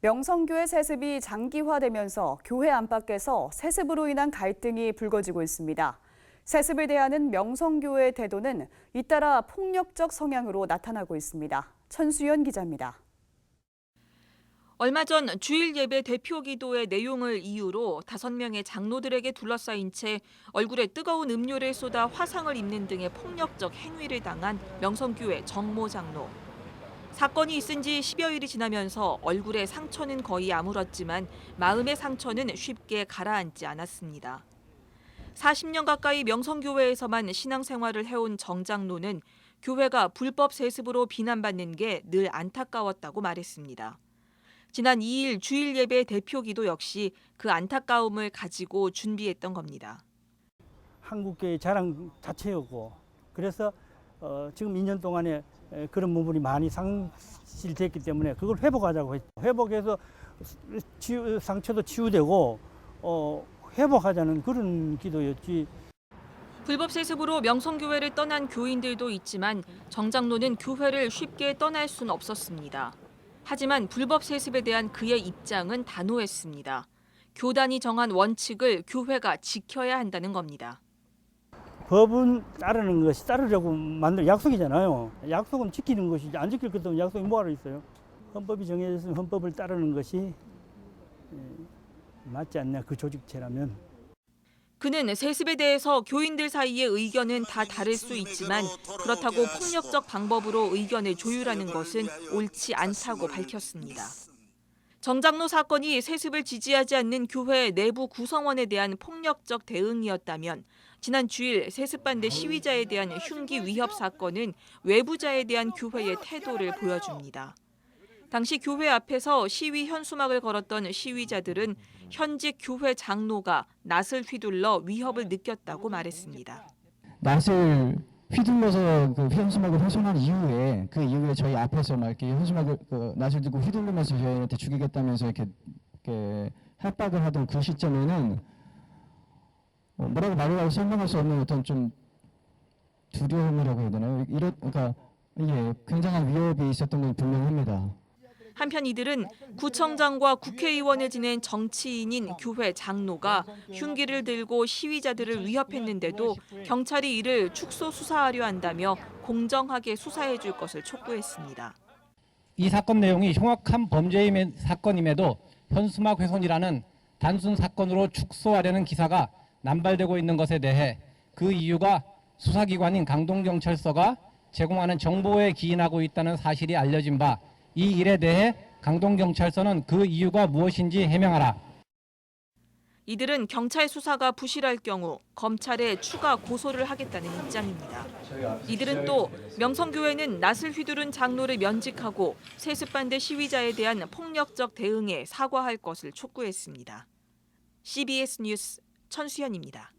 명성교회 세습이 장기화되면서 교회 안팎에서 세습으로 인한 갈등이 불거지고 있습니다. 세습을 대하는 명성교회의 태도는 잇따라 폭력적 성향으로 나타나고 있습니다. 천수연 기자입니다. 얼마 전 주일 예배 대표 기도의 내용을 이유로 5명의 장로들에게 둘러싸인 채 얼굴에 뜨거운 음료를 쏟아 화상을 입는 등의 폭력적 행위를 당한 명성교회 정모 장로. 사건이 있은 지 10여일이 지나면서 얼굴의 상처는 거의 아물었지만 마음의 상처는 쉽게 가라앉지 않았습니다. 40년 가까이 명성교회에서만 신앙생활을 해온 정 장로는 교회가 불법 세습으로 비난받는 게 늘 안타까웠다고 말했습니다. 지난 2일 주일 예배 대표 기도 역시 그 안타까움을 가지고 준비했던 겁니다. 한국교회의 자랑 자체였고 그래서 지금 2년 동안에 그런 부분이 많이 상실됐기 때문에 그걸 회복하자고 했죠. 회복해서 상처도 치유되고 회복하자는 그런 기도였지. 불법 세습으로 명성교회를 떠난 교인들도 있지만 정 장로는 교회를 쉽게 떠날 수는 없었습니다. 하지만 불법 세습에 대한 그의 입장은 단호했습니다. 교단이 정한 원칙을 교회가 지켜야 한다는 겁니다. 법은 따르는 것이 따르려고 만든 약속이잖아요. 약속은 지키는 것이지 안 지킬 것 없으면 약속이 뭐하러 있어요. 헌법이 정해졌으면 헌법을 따르는 것이 맞지 않냐, 그 조직체라면. 그는 세습에 대해서 교인들 사이의 의견은 다 다를 수 있지만 그렇다고 폭력적 방법으로 의견을 조율하는 것은 옳지 않다고 밝혔습니다. 정 장로 사건이 세습을 지지하지 않는 교회 내부 구성원에 대한 폭력적 대응이었다면 지난 주일 세습 반대 시위자에 대한 흉기 위협 사건은 외부자에 대한 교회의 태도를 보여줍니다. 당시 교회 앞에서 시위 현수막을 걸었던 시위자들은 현직 교회 장로가 낫을 휘둘러 위협을 느꼈다고 말했습니다. 낫을 휘둘러서 그 현수막을 훼손한 이후에 그 이후에 저희 앞에서 막 이렇게 현수막을 낫을 들고 휘둘르면서 저희한테 죽이겠다면서 이렇게 협박을 하던 그 시점에는 뭐라고 말이라고 설명할 수 없는 어떤 좀 두려움이라고 해야 되나요? 그러니까 굉장한 위협이 있었던 건 분명합니다. 한편 이들은 구청장과 국회의원을 지낸 정치인인 교회 장로가 흉기를 들고 시위자들을 위협했는데도 경찰이 이를 축소 수사하려 한다며 공정하게 수사해 줄 것을 촉구했습니다. 이 사건 내용이 흉악한 범죄 사건임에도 현수막 훼손이라는 단순 사건으로 축소하려는 기사가 남발되고 있는 것에 대해 그 이유가 수사기관인 강동경찰서가 제공하는 정보에 기인하고 있다는 사실이 알려진 바 이 일에 대해 강동경찰서는 그 이유가 무엇인지 해명하라. 이들은 경찰 수사가 부실할 경우 검찰에 추가 고소를 하겠다는 입장입니다. 이들은 또 명성교회는 낫을 휘두른 장로를 면직하고 세습 반대 시위자에 대한 폭력적 대응에 사과할 것을 촉구했습니다. CBS 뉴스 천수연입니다.